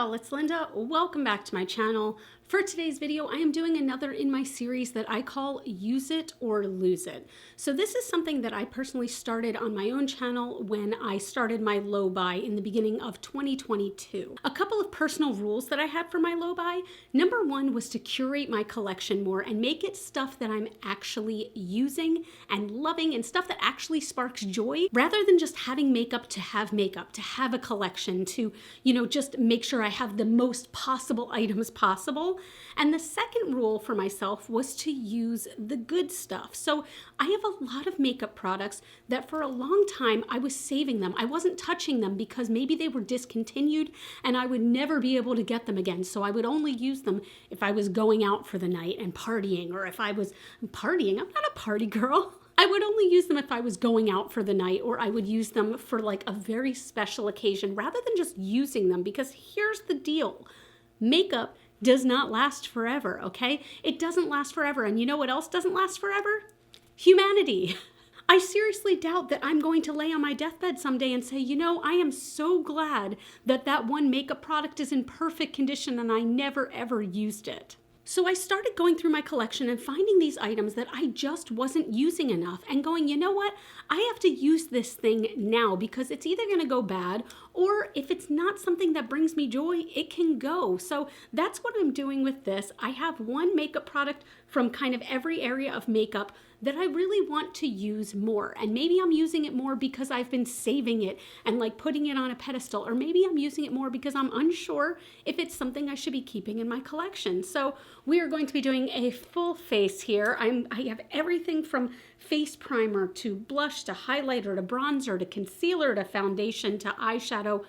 y'all, it's Linda. Welcome back to my channel. For today's video, I am doing another in my series that I call Use It or Lose It. So this is something that I personally started on my own channel when I started my low buy in the beginning of 2022. A couple of personal rules that I had for my low buy. Number one was to curate my collection more and make it stuff that I'm actually using and loving and stuff that actually sparks joy rather than just having makeup, to have a collection, to, just make sure I have the most possible items possible. And the second rule for myself was to use the good stuff. So I have a lot of makeup products that for a long time I was saving them. I wasn't touching them because maybe they were discontinued and I would never be able to get them again. So I would only use them if I was going out for the night and partying, or if I was partying. I'm not a party girl. I would only use them if I was going out for the night, or I would use them for like a very special occasion rather than just using them, because here's the deal. Makeup does not last forever, okay? It doesn't last forever. And you know what else doesn't last forever? Humanity. I seriously doubt that I'm going to lay on my deathbed someday and say, I am so glad that that one makeup product is in perfect condition and I never ever used it. So I started going through my collection and finding these items that I just wasn't using enough and going, you know what? I have to use this thing now because it's either going to go bad, or if it's not something that brings me joy, it can go. So that's what I'm doing with this. I have one makeup product from kind of every area of makeup that I really want to use more. And maybe I'm using it more because I've been saving it and like putting it on a pedestal, or maybe I'm using it more because I'm unsure if it's something I should be keeping in my collection. So we are going to be doing a full face here. I have everything from face primer to blush to highlighter to bronzer to concealer to foundation to eyeshadow.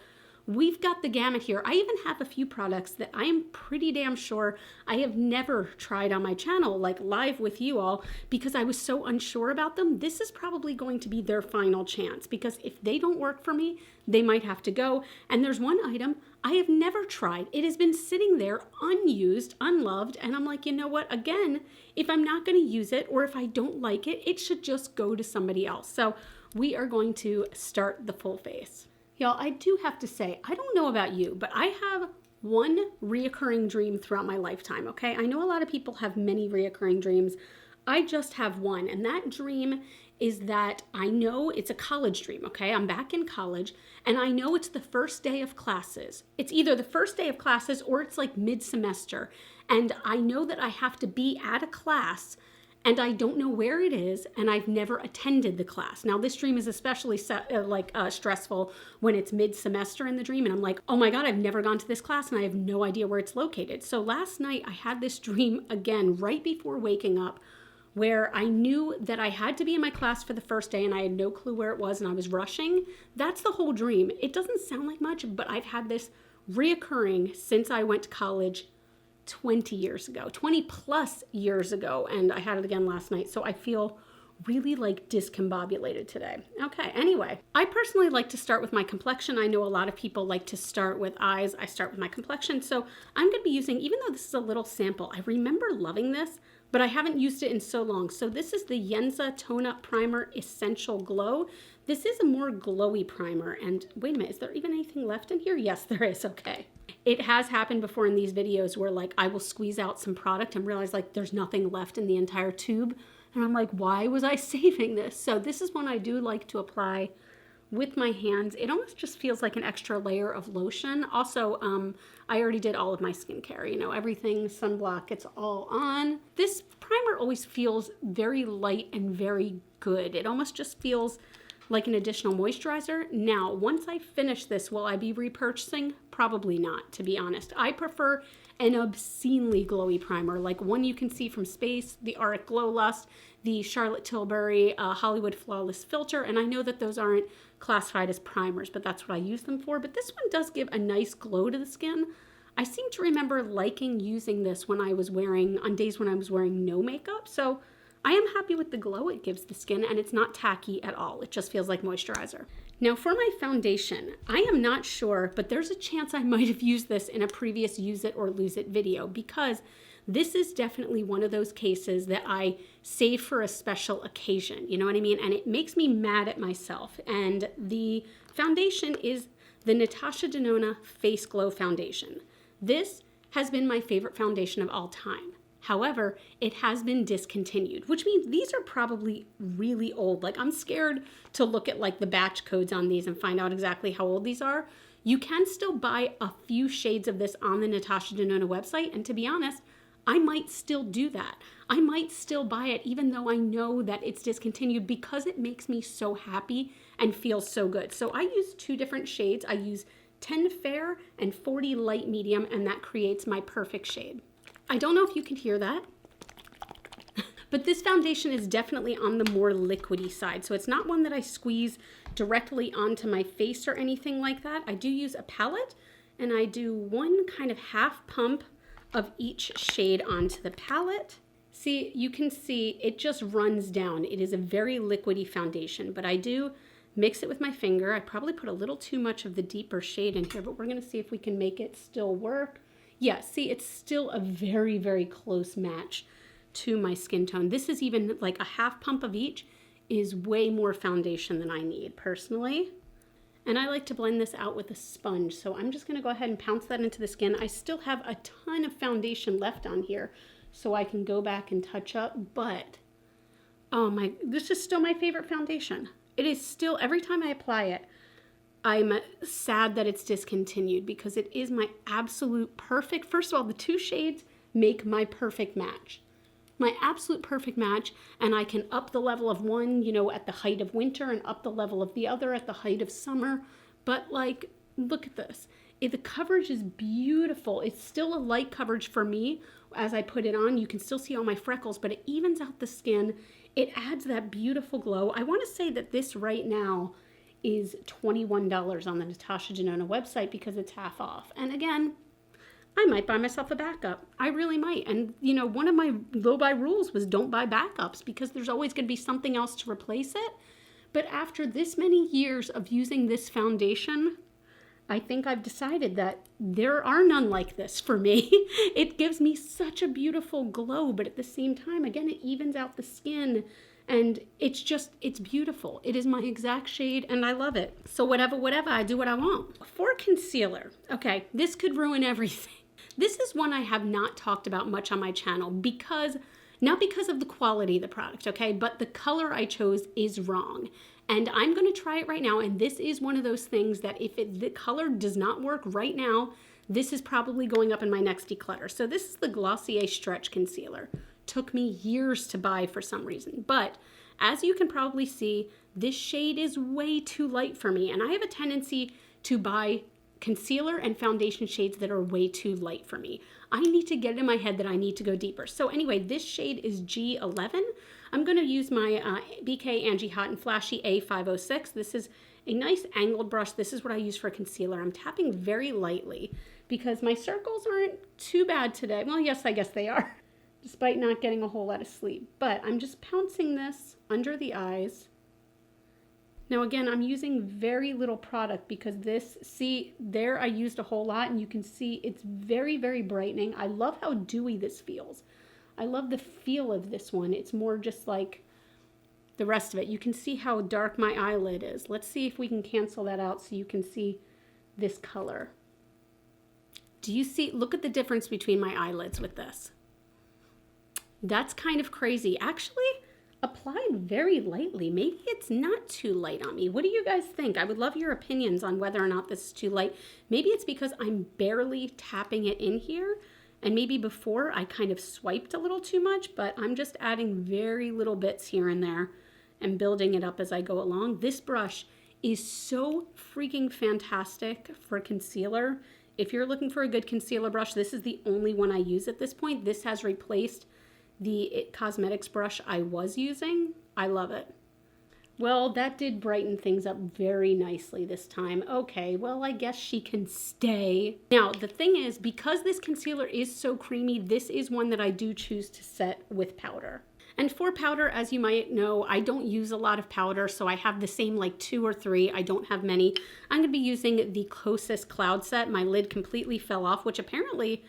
We've got the gamut here. I even have a few products that I am pretty damn sure I have never tried on my channel, like live with you all, because I was so unsure about them. This is probably going to be their final chance, because if they don't work for me, they might have to go. And there's one item I have never tried. It has been sitting there unused, unloved, and I'm like, you know what? Again, if I'm not going to use it, or if I don't like it, it should just go to somebody else. So we are going to start the full face. Y'all, I do have to say, I don't know about you, but I have one reoccurring dream throughout my lifetime, okay? I know a lot of people have many reoccurring dreams. I just have one, and that dream is that I know it's a college dream, okay? I'm back in college, and I know it's the first day of classes. It's either the first day of classes or it's like mid-semester, and I know that I have to be at a class, and I don't know where it is, and I've never attended the class. Now, this dream is especially stressful when it's mid-semester in the dream, and I'm like, oh my God, I've never gone to this class, and I have no idea where it's located. So last night, I had this dream again right before waking up, where I knew that I had to be in my class for the first day, and I had no clue where it was, and I was rushing. That's the whole dream. It doesn't sound like much, but I've had this reoccurring since I went to college 20 years ago, 20 plus years ago, and I had it again last night, so I feel really like discombobulated today. Okay, anyway, I personally like to start with my complexion. I know a lot of people like to start with eyes. I start with my complexion, so I'm going to be using, even though this is a little sample, I remember loving this, but I haven't used it in so long. So this is the Yenza Tone Up Primer Essential Glow. This is a more glowy primer, and wait a minute, is there even anything left in here? Yes, there is, okay. It has happened before in these videos where like I will squeeze out some product and realize like there's nothing left in the entire tube. And I'm like, why was I saving this? So this is one I do like to apply with my hands. It almost just feels like an extra layer of lotion. Also, I already did all of my skincare, everything, sunblock, it's all on. This primer always feels very light and very good. It almost just feels like an additional moisturizer. Now, once I finish this, will I be repurchasing? Probably not, to be honest. I prefer an obscenely glowy primer, like one you can see from Space, the Arctic Glow Lust, the Charlotte Tilbury Hollywood Flawless Filter, and I know that those aren't classified as primers, but that's what I use them for. But this one does give a nice glow to the skin. I seem to remember liking using this when I was wearing, on days when I was wearing no makeup, so I am happy with the glow it gives the skin, and it's not tacky at all. It just feels like moisturizer. Now for my foundation, I am not sure, but there's a chance I might have used this in a previous Use It or Lose It video, because this is definitely one of those cases that I save for a special occasion, you know what I mean? And it makes me mad at myself. And the foundation is the Natasha Denona Face Glow Foundation. This has been my favorite foundation of all time. However, it has been discontinued, which means these are probably really old. Like, I'm scared to look at like the batch codes on these and find out exactly how old these are. You can still buy a few shades of this on the Natasha Denona website, and to be honest, I might still do that. I might still buy it even though I know that it's discontinued, because it makes me so happy and feels so good. So I use 2 different shades. I use 10 Fair and 40 Light Medium, and that creates my perfect shade. I don't know if you can hear that, but this foundation is definitely on the more liquidy side. So it's not one that I squeeze directly onto my face or anything like that. I do use a palette, and I do one kind of half pump of each shade onto the palette. See, you can see it just runs down. It is a very liquidy foundation, but I do mix it with my finger. I probably put a little too much of the deeper shade in here, but we're gonna see if we can make it still work. Yeah, see, it's still a very, very close match to my skin tone. This is even like a half pump of each is way more foundation than I need personally. And I like to blend this out with a sponge. So I'm just gonna go ahead and pounce that into the skin. I still have a ton of foundation left on here, so I can go back and touch up, but oh my, this is still my favorite foundation. It is still, every time I apply it, I'm sad that it's discontinued, because it is my absolute perfect. First of all, the 2 shades make my perfect match. My absolute perfect match, and I can up the level of one, you know, at the height of winter, and up the level of the other at the height of summer. But like, look at this. The coverage is beautiful. It's still a light coverage for me. As I put it on, you can still see all my freckles, but it evens out the skin. It adds that beautiful glow. I want to say that this right now is $21 on the Natasha Denona website because it's half off. And again, I might buy myself a backup. I really might. And you know, one of my low buy rules was don't buy backups, because there's always going to be something else to replace it. But after this many years of using this foundation, I think I've decided that there are none like this for me. It gives me such a beautiful glow, but at the same time, again, it evens out the skin. And it's beautiful. It is my exact shade, and I love it. So whatever, I do what I want. For concealer, okay, this could ruin everything. This is one I have not talked about much on my channel, because, not because of the quality of the product, okay, but the color I chose is wrong. And I'm gonna try it right now, and this is one of those things that if the color does not work right now, this is probably going up in my next declutter. So this is the Glossier Stretch Concealer. Took me years to buy for some reason, but as you can probably see, this shade is way too light for me, and I have a tendency to buy concealer and foundation shades that are way too light for me. I need to get it in my head that I need to go deeper. So anyway, this shade is G11. I'm going to use my BK Angie Hot and Flashy A506. This is a nice angled brush. This is what I use for concealer. I'm tapping very lightly because my circles aren't too bad today. Well, yes, I guess they are, despite not getting a whole lot of sleep. But I'm just pouncing this under the eyes. Now again, I'm using very little product because this, see there I used a whole lot, and you can see it's very, very brightening. I love how dewy this feels. I love the feel of this one. It's more just like the rest of it. You can see how dark my eyelid is. Let's see if we can cancel that out so you can see this color. Do you see, look at the difference between my eyelids with this. That's kind of crazy. Actually, applied very lightly. Maybe it's not too light on me. What do you guys think? I would love your opinions on whether or not this is too light. Maybe it's because I'm barely tapping it in here, and maybe before I kind of swiped a little too much, but I'm just adding very little bits here and there and building it up as I go along. This brush is so freaking fantastic for concealer. If you're looking for a good concealer brush, this is the only one I use at this point. This has replaced the IT Cosmetics brush I was using. I love it. Well, that did brighten things up very nicely this time. Okay, well, I guess she can stay. Now, the thing is, because this concealer is so creamy, this is one that I do choose to set with powder. And for powder, as you might know, I don't use a lot of powder, so I have the same like 2 or 3. I don't have many. I'm gonna be using the Kosas Cloud Set. My lid completely fell off, which apparently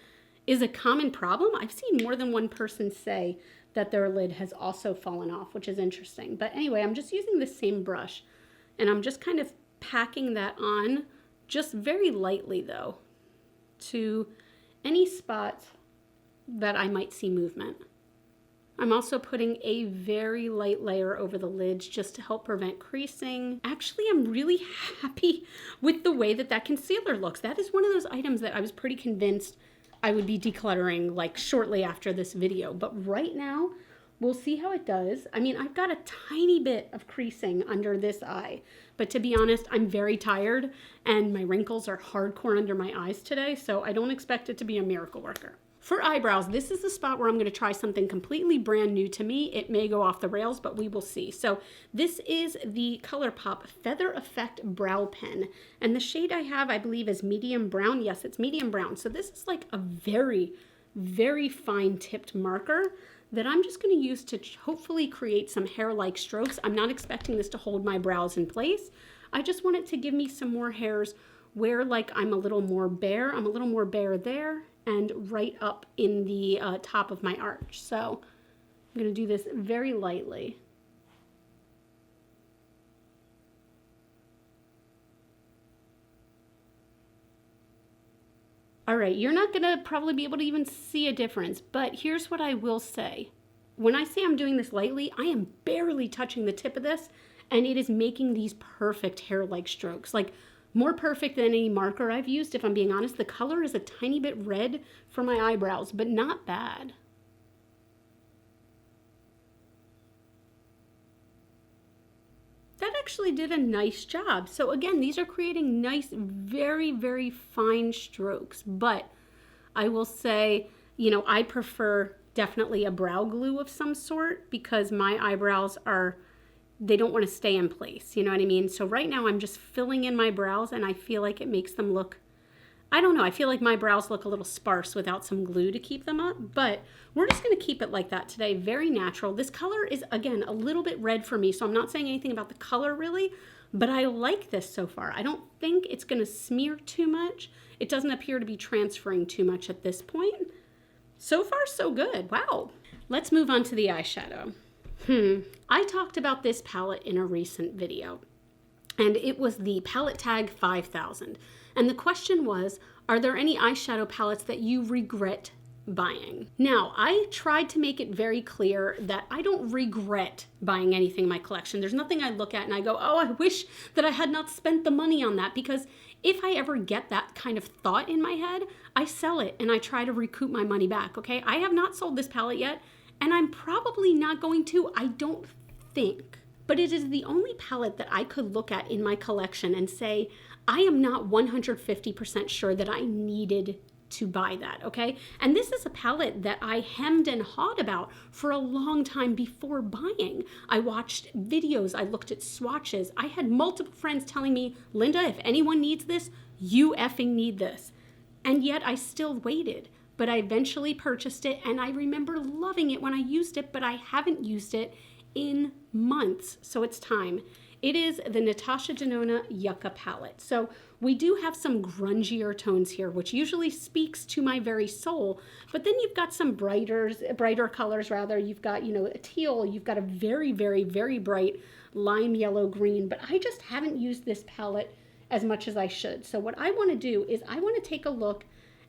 is a common problem. I've seen more than one person say that their lid has also fallen off, which is interesting. But anyway, I'm just using the same brush, and I'm just kind of packing that on just very lightly though, to any spots that I might see movement. I'm also putting a very light layer over the lids just to help prevent creasing. Actually, I'm really happy with the way that that concealer looks. That is one of those items that I was pretty convinced I would be decluttering like shortly after this video. But right now, we'll see how it does. I mean, I've got a tiny bit of creasing under this eye, but to be honest, I'm very tired and my wrinkles are hardcore under my eyes today, so I don't expect it to be a miracle worker. For eyebrows, this is the spot where I'm going to try something completely brand new to me. It may go off the rails, but we will see. So this is the ColourPop Feather Effect Brow Pen. And the shade I have, I believe, is medium brown. Yes, it's medium brown. So this is like a very, very fine tipped marker that I'm just going to use to hopefully create some hair-like strokes. I'm not expecting this to hold my brows in place. I just want it to give me some more hairs where like I'm a little more bare. I'm a little more bare there and right up in the top of my arch. So I'm going to do this very lightly. All right, you're not going to probably be able to even see a difference, but here's what I will say. When I say I'm doing this lightly, I am barely touching the tip of this, and it is making these perfect hair-like strokes. Like, more perfect than any marker I've used, if I'm being honest. The color is a tiny bit red for my eyebrows, but not bad. That actually did a nice job. So again, these are creating nice, very, very fine strokes. But I will say, you know, I prefer definitely a brow glue of some sort because my eyebrows are, they don't want to stay in place, you know what I mean? So right now I'm just filling in my brows and I feel like it makes them look, I don't know, I feel like my brows look a little sparse without some glue to keep them up, but we're just going to keep it like that today. Very natural. This color is, again, a little bit red for me, so I'm not saying anything about the color really, but I like this so far. I don't think it's going to smear too much. It doesn't appear to be transferring too much at this point. So far, so good. Wow. Let's move on to the eyeshadow. I talked about this palette in a recent video, and it was the Palette Tag 5000. And the question was, are there any eyeshadow palettes that you regret buying? Now, I tried to make it very clear that I don't regret buying anything in my collection. There's nothing I look at and I go, oh, I wish that I had not spent the money on that, because if I ever get that kind of thought in my head, I sell it and I try to recoup my money back, okay? I have not sold this palette yet, and I'm probably not going to, I don't think. But it is the only palette that I could look at in my collection and say, I am not 150% sure that I needed to buy that, okay? And this is a palette that I hemmed and hawed about for a long time before buying. I watched videos, I looked at swatches. I had multiple friends telling me, Linda, if anyone needs this, you effing need this. And yet I still waited. But I eventually purchased it, and I remember loving it when I used it, but I haven't used it in months, so it's time. It is the Natasha Denona Yucca palette. So we do have some grungier tones here, which usually speaks to my very soul, but then you've got some brighter colors rather. You've got, you know, a teal, you've got a very, very, very bright lime yellow green, but I just haven't used this palette as much as I should. So what I want to do is I want to take a look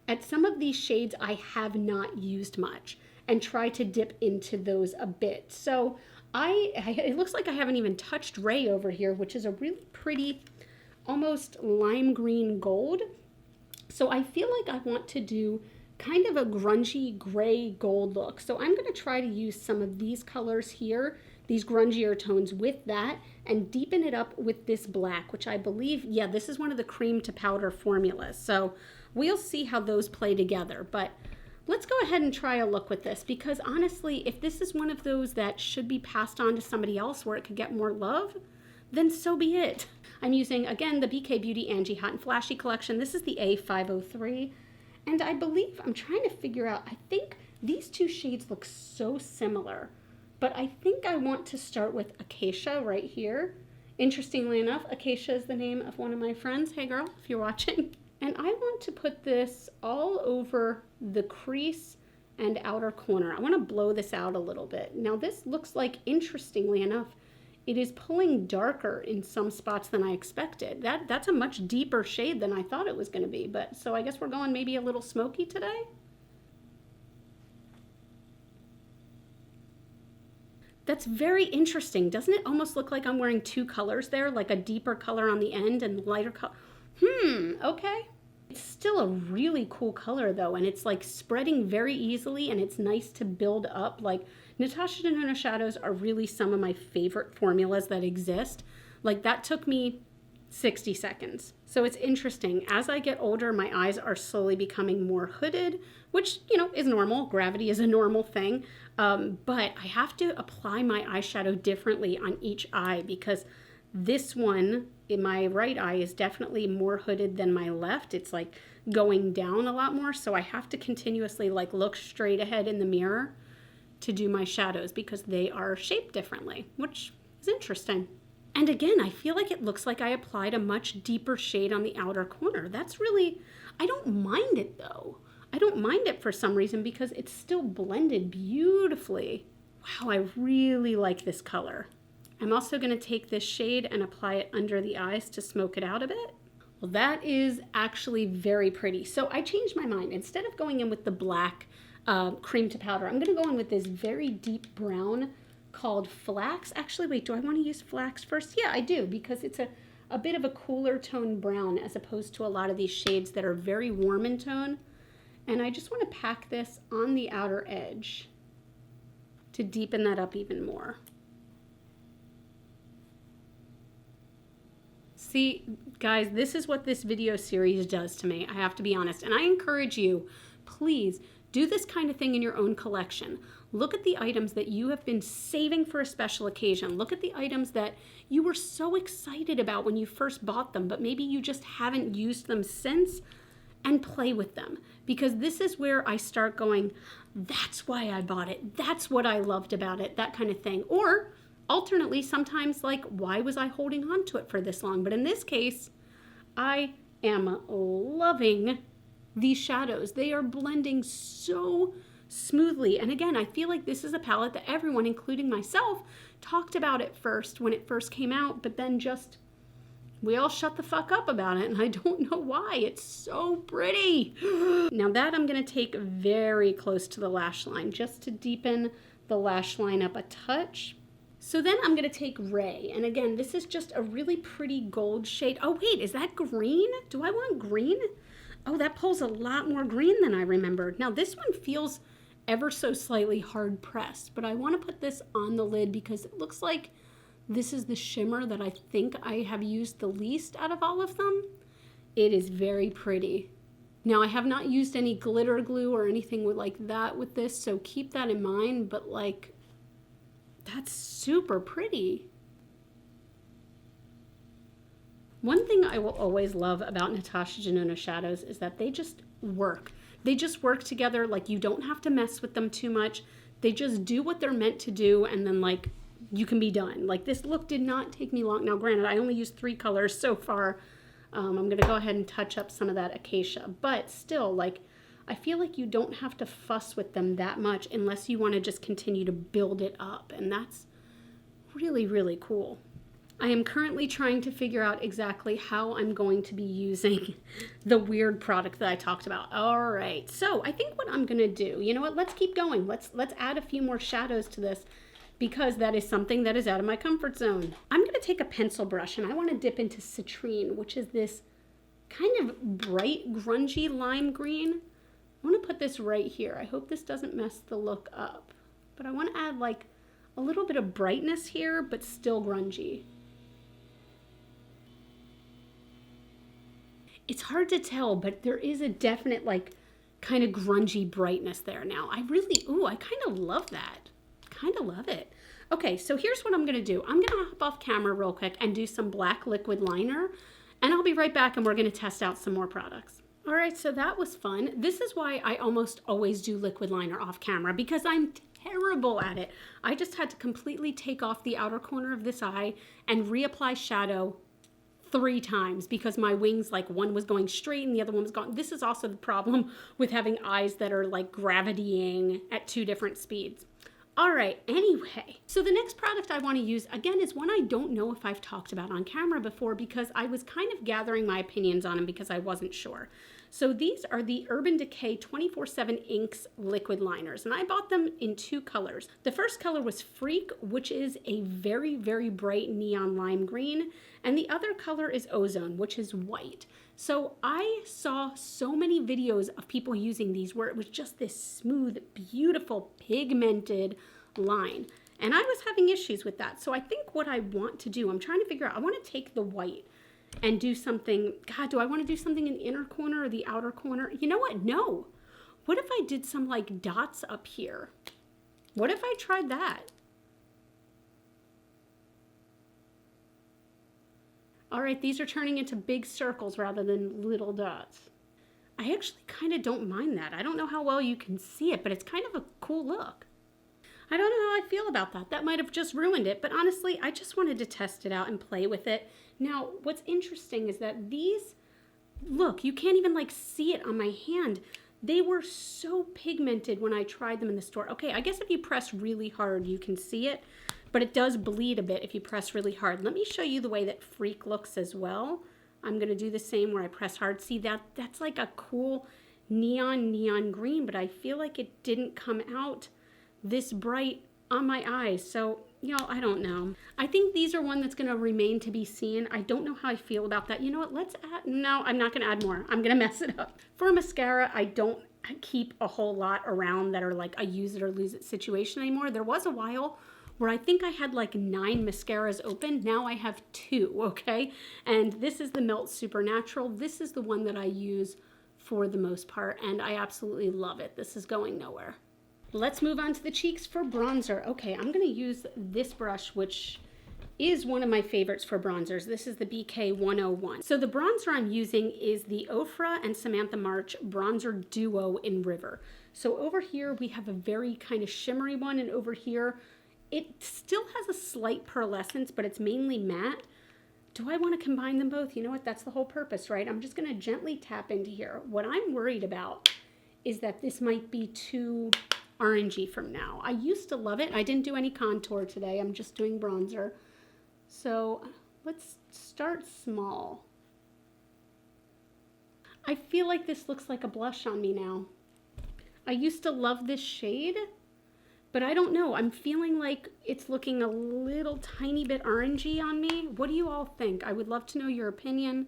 at some of these shades I have not used much and try to dip into those a bit. So it looks like I haven't even touched Ray over here, which is a really pretty, almost lime green gold. So I feel like I want to do kind of a grungy gray gold look. So I'm going to try to use some of these colors here, these grungier tones with that, and deepen it up with this black, which I believe, yeah, this is one of the cream to powder formulas. So we'll see how those play together. But let's go ahead and try a look with this, because honestly, if this is one of those that should be passed on to somebody else where it could get more love, then so be it. I'm using, again, the BK Beauty Angie Hot and Flashy collection. This is the A503. And I believe, I'm trying to figure out, I think these two shades look so similar, but I think I want to start with Acacia right here. Interestingly enough, Acacia is the name of one of my friends. Hey girl, if you're watching. And I want to put this all over the crease and outer corner. I want to blow this out a little bit. Now this looks like, interestingly enough, it is pulling darker in some spots than I expected. That's a much deeper shade than I thought it was going to be. But so I guess we're going maybe a little smoky today. That's very interesting. Doesn't it almost look like I'm wearing two colors there, like a deeper color on the end and lighter color? Okay. It's still a really cool color though, and it's like spreading very easily, and it's nice to build up. Like, Natasha Denona shadows are really some of my favorite formulas that exist. Like, that took me 60 seconds. So it's interesting. As I get older, my eyes are slowly becoming more hooded, which, you know, is normal. Gravity is a normal thing. But I have to apply my eyeshadow differently on each eye, because this one in my right eye is definitely more hooded than my left. It's like going down a lot more. So I have to continuously like look straight ahead in the mirror to do my shadows, because they are shaped differently, which is interesting. And again, I feel like it looks like I applied a much deeper shade on the outer corner. That's really, I don't mind it though. I don't mind it for some reason, because it's still blended beautifully. Wow, I really like this color. I'm also going to take this shade and apply it under the eyes to smoke it out a bit. Well, that is actually very pretty. So I changed my mind. Instead of going in with the black cream to powder, I'm going to go in with this very deep brown called Flax. Actually, wait, do I want to use Flax first? Yeah, I do, because it's a bit of a cooler tone brown as opposed to a lot of these shades that are very warm in tone. And I just want to pack this on the outer edge to deepen that up even more. See, guys, this is what this video series does to me. I have to be honest. And I encourage you, please do this kind of thing in your own collection. Look at the items that you have been saving for a special occasion. Look at the items that you were so excited about when you first bought them, but maybe you just haven't used them since, and play with them. Because this is where I start going, that's why I bought it. That's what I loved about it, that kind of thing. Or alternately, sometimes like, why was I holding on to it for this long? But in this case, I am loving these shadows. They are blending so smoothly. And again, I feel like this is a palette that everyone, including myself, talked about it first when it first came out, but then just, we all shut the fuck up about it, and I don't know why. It's so pretty. Now that I'm gonna take very close to the lash line just to deepen the lash line up a touch. So then I'm gonna take Ray, and again, this is just a really pretty gold shade. Oh wait, is that green? Do I want green? Oh, that pulls a lot more green than I remembered. Now this one feels ever so slightly hard pressed, but I wanna put this on the lid because it looks like this is the shimmer that I think I have used the least out of all of them. It is very pretty. Now I have not used any glitter glue or anything like that with this, so keep that in mind, but like, that's super pretty. One thing I will always love about Natasha Denona shadows is that they just work. They just work together. Like, you don't have to mess with them too much. They just do what they're meant to do, and then like, you can be done. Like, this look did not take me long. Now granted, I only used 3 colors so far. I'm gonna go ahead and touch up some of that Acacia, but still, like, I feel like you don't have to fuss with them that much unless you want to just continue to build it up, and that's really, really cool. I am currently trying to figure out exactly how I'm going to be using the weird product that I talked about. All right, so I think what I'm gonna do, you know what, let's keep going. Let's add a few more shadows to this, because that is something that is out of my comfort zone. I'm gonna take a pencil brush and I want to dip into Citrine, which is this kind of bright, grungy lime green. I want to put this right here. I hope this doesn't mess the look up, but I want to add like a little bit of brightness here, but still grungy. It's hard to tell, but there is a definite like kind of grungy brightness there now. I kind of love that. Kind of love it. Okay, so here's what I'm going to do. I'm going to hop off camera real quick and do some black liquid liner, and I'll be right back and we're going to test out some more products. All right, so that was fun. This is why I almost always do liquid liner off camera, because I'm terrible at it. I just had to completely take off the outer corner of this eye and reapply shadow 3 times because my wings, like one was going straight and the other one was gone. This is also the problem with having eyes that are like gravitying at 2 different speeds. All right, anyway, so the next product I want to use, again, is one I don't know if I've talked about on camera before because I was kind of gathering my opinions on them because I wasn't sure. So these are the Urban Decay 24/7 Inks liquid liners, and I bought them in two colors. The first color was Freak, which is a very, very bright neon lime green, and the other color is Ozone, which is white. So I saw so many videos of people using these where it was just this smooth, beautiful, pigmented line. And I was having issues with that. So I think what I want to do, I'm trying to figure out, I want to take the white and do something. God, do I want to do something in the inner corner or the outer corner? You know what? No. What if I did some like dots up here? What if I tried that? All right, these are turning into big circles rather than little dots. I actually kind of don't mind that. I don't know how well you can see it, but it's kind of a cool look. I don't know how I feel about that. That might have just ruined it, but honestly, I just wanted to test it out and play with it. Now, what's interesting is that these, look, you can't even like see it on my hand. They were so pigmented when I tried them in the store. Okay, I guess if you press really hard, you can see it, but it does bleed a bit if you press really hard. Let me show you the way that Freak looks as well. I'm gonna do the same where I press hard. See, that's like a cool neon green, but I feel like it didn't come out this bright on my eyes. So, y'all, I don't know. I think these are one that's gonna remain to be seen. I don't know how I feel about that. You know what, let's add, no, I'm not gonna add more. I'm gonna mess it up. For mascara, I don't keep a whole lot around that are like a use it or lose it situation anymore. There was a while where I think I had like 9 mascaras open. Now I have 2, okay? And this is the Melt Supernatural. This is the one that I use for the most part, and I absolutely love it. This is going nowhere. Let's move on to the cheeks for bronzer. Okay, I'm gonna use this brush, which is one of my favorites for bronzers. This is the BK 101. So the bronzer I'm using is the Ofra and Samantha March Bronzer Duo in River. So over here, we have a very kind of shimmery one, and over here, it still has a slight pearlescence, but it's mainly matte. Do I want to combine them both? You know what? That's the whole purpose, right? I'm just going to gently tap into here. What I'm worried about is that this might be too orangey from now. I used to love it. I didn't do any contour today. I'm just doing bronzer. So let's start small. I feel like this looks like a blush on me now. I used to love this shade, but I don't know. I'm feeling like it's looking a little tiny bit orangey on me. What do you all think? I would love to know your opinion.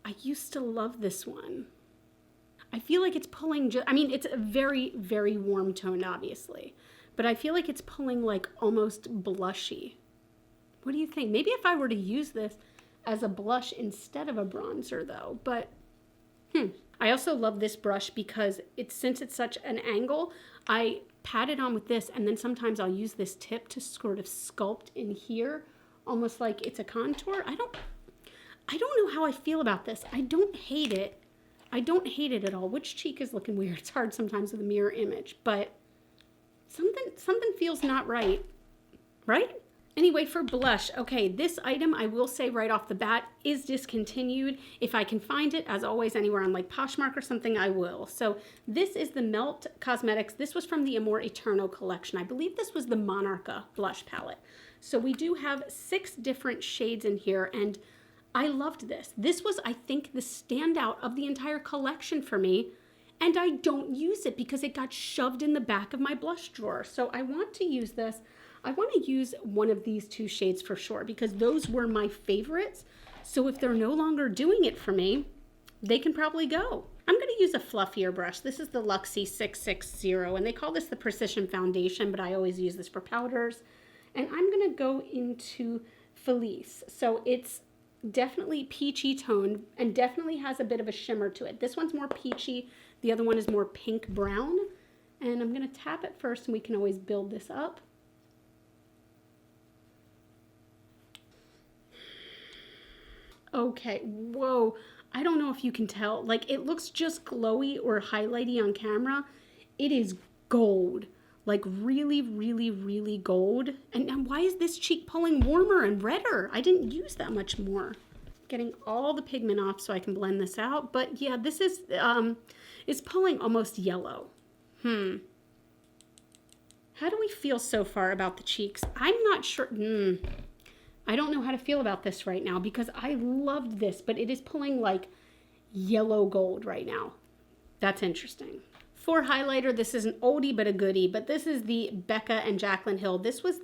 I used to love this one. I feel like it's pulling, I mean, it's a very, very warm tone, obviously, but I feel like it's pulling like almost blushy. What do you think? Maybe if I were to use this as a blush instead of a bronzer though, but I also love this brush because since it's such an angle, I pat it on with this, and then sometimes I'll use this tip to sort of sculpt in here, almost like it's a contour. I don't know how I feel about this. I don't hate it. I don't hate it at all. Which cheek is looking weird? It's hard sometimes with a mirror image, but something feels not right, right? Anyway, for blush, okay, this item, I will say right off the bat, is discontinued. If I can find it, as always, anywhere on like Poshmark or something, I will. So this is the Melt Cosmetics. This was from the Amor Eterno collection. I believe this was the Monarcha blush palette. So we do have 6 different shades in here, and I loved this. This was, I think, the standout of the entire collection for me, and I don't use it because it got shoved in the back of my blush drawer. So I want to use this. I want to use one of these 2 shades for sure because those were my favorites. So if they're no longer doing it for me, they can probably go. I'm going to use a fluffier brush. This is the Luxie 660, and they call this the Precision Foundation, but I always use this for powders. And I'm going to go into Felice. So it's definitely peachy toned and definitely has a bit of a shimmer to it. This one's more peachy. The other one is more pink brown. And I'm going to tap it first, and we can always build this up. Okay, whoa, I don't know if you can tell, like it looks just glowy or highlighty on camera. It is gold, like really, really, really gold. And why is this cheek pulling warmer and redder? I didn't use that much more. Getting all the pigment off so I can blend this out. But yeah, this is, it's pulling almost yellow. How do we feel so far about the cheeks? I'm not sure. I don't know how to feel about this right now because I loved this, but it is pulling like yellow gold right now. That's interesting. For highlighter, this is an oldie but a goodie, but this is the Becca and Jaclyn Hill. This was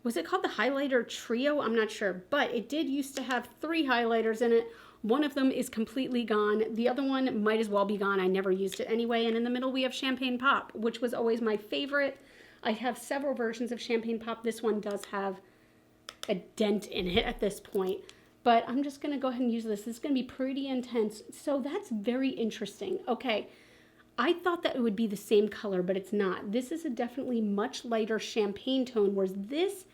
was it called the highlighter trio? I'm not sure, but it did used to have 3 highlighters in it. One of them is completely gone. The other one might as well be gone. I never used it anyway. And in the middle, we have Champagne Pop, which was always my favorite. I have several versions of Champagne Pop. This one does have a dent in it at this point, but I'm just going to go ahead and use this. This is going to be pretty intense. So that's very interesting. Okay. I thought that it would be the same color, but it's not. This is a definitely much lighter champagne tone, whereas this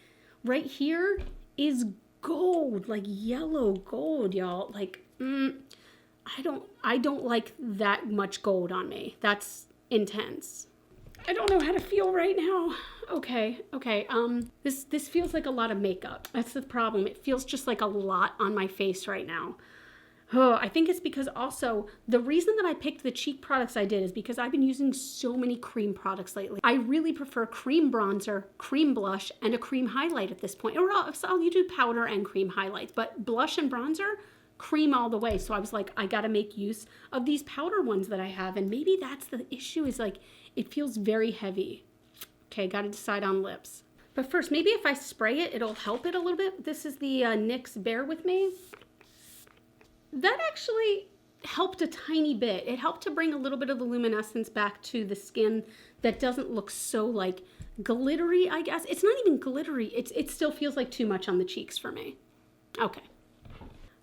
right here is gold, like yellow gold, y'all. Like, I don't like that much gold on me. That's intense. I don't know how to feel right now. Okay. This feels like a lot of makeup. That's the problem. It feels just like a lot on my face right now. Oh, I think it's because also the reason that I picked the cheek products I did is because I've been using so many cream products lately. I really prefer cream bronzer, cream blush, and a cream highlight at this point. Or I'll do powder and cream highlights, but blush and bronzer, cream all the way. So I was like, I got to make use of these powder ones that I have. And maybe that's the issue, is like, it feels very heavy. Okay, got to decide on lips. But first, maybe if I spray it, it'll help it a little bit. This is the NYX Bear With Me. That actually helped a tiny bit. It helped to bring a little bit of the luminescence back to the skin that doesn't look so like glittery, I guess. It's not even glittery. It still feels like too much on the cheeks for me. Okay.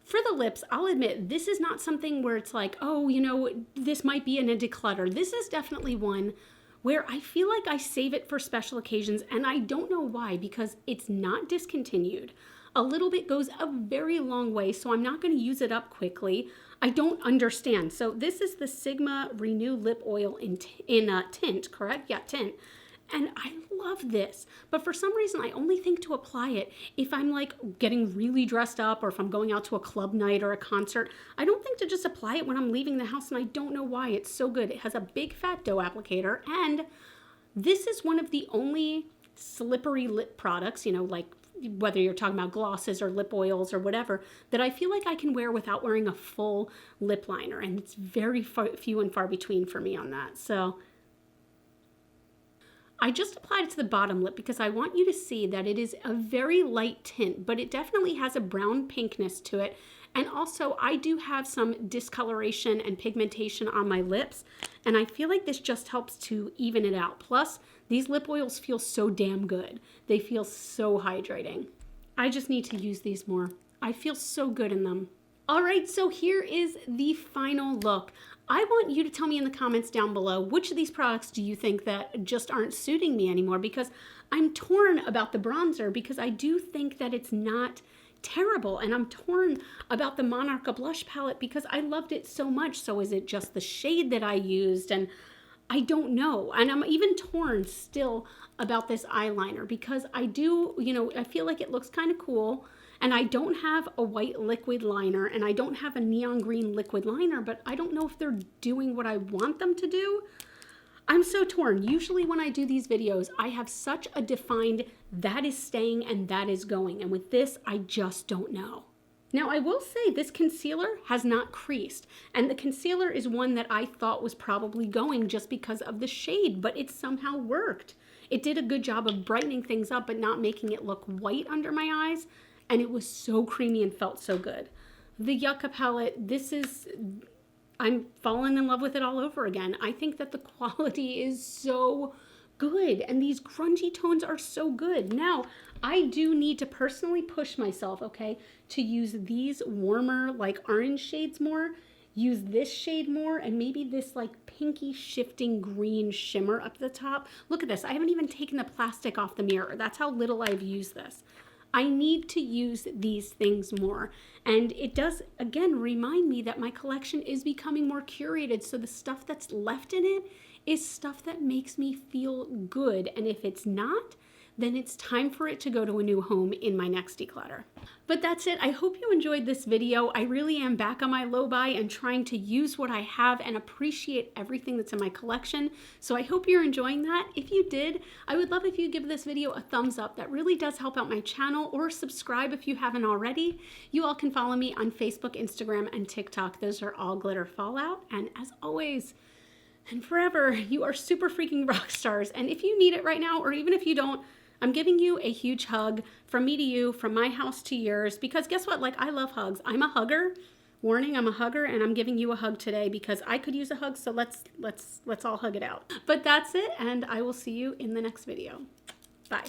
For the lips, I'll admit, this is not something where it's like, oh, you know, this might be in a declutter. This is definitely one where I feel like I save it for special occasions, and I don't know why, because it's not discontinued. A little bit goes a very long way, so I'm not going to use it up quickly. I don't understand. So this is the Sigma Renew Lip Oil in tint, correct? Yeah, tint. And I love this, but for some reason, I only think to apply it if I'm like getting really dressed up or if I'm going out to a club night or a concert. I don't think to just apply it when I'm leaving the house, and I don't know why. It's so good. It has a big fat dough applicator, and this is one of the only slippery lip products, you know, like whether you're talking about glosses or lip oils or whatever, that I feel like I can wear without wearing a full lip liner, and it's very few and far between for me on that. So I just applied it to the bottom lip because I want you to see that it is a very light tint, but it definitely has a brown pinkness to it. And also I do have some discoloration and pigmentation on my lips, and I feel like this just helps to even it out. Plus, these lip oils feel so damn good. They feel so hydrating. I just need to use these more. I feel so good in them. All right, so here is the final look. I want you to tell me in the comments down below, which of these products do you think that just aren't suiting me anymore? Because I'm torn about the bronzer, because I do think that it's not terrible, and I'm torn about the Monarcha blush palette because I loved it so much. So is it just the shade that I used? And I don't know. And I'm even torn still about this eyeliner because I do, you know, I feel like it looks kind of cool. And I don't have a white liquid liner, and I don't have a neon green liquid liner, but I don't know if they're doing what I want them to do. I'm so torn. Usually when I do these videos, I have such a defined that is staying and that is going. And with this, I just don't know. Now, I will say this concealer has not creased, and the concealer is one that I thought was probably going just because of the shade, but it somehow worked. It did a good job of brightening things up, but not making it look white under my eyes. And it was so creamy and felt so good. The Yucca palette, I'm falling in love with it all over again. I think that the quality is so good, and these grungy tones are so good. Now, I do need to personally push myself, okay, to use these warmer, like orange shades more, use this shade more, and maybe this like pinky shifting green shimmer up the top. Look at this. I haven't even taken the plastic off the mirror. That's how little I've used this. I need to use these things more. And it does, again, remind me that my collection is becoming more curated. So the stuff that's left in it is stuff that makes me feel good. And if it's not, then it's time for it to go to a new home in my next declutter. But that's it. I hope you enjoyed this video. I really am back on my low buy and trying to use what I have and appreciate everything that's in my collection. So I hope you're enjoying that. If you did, I would love if you give this video a thumbs up. That really does help out my channel, or subscribe if you haven't already. You all can follow me on Facebook, Instagram, and TikTok. Those are all GlitterFallout. And as always, and forever, you are super freaking rock stars. And if you need it right now, or even if you don't, I'm giving you a huge hug from me to you, from my house to yours, because guess what? Like, I love hugs. I'm a hugger. Warning, I'm a hugger, and I'm giving you a hug today because I could use a hug, so let's all hug it out. But that's it, and I will see you in the next video. Bye.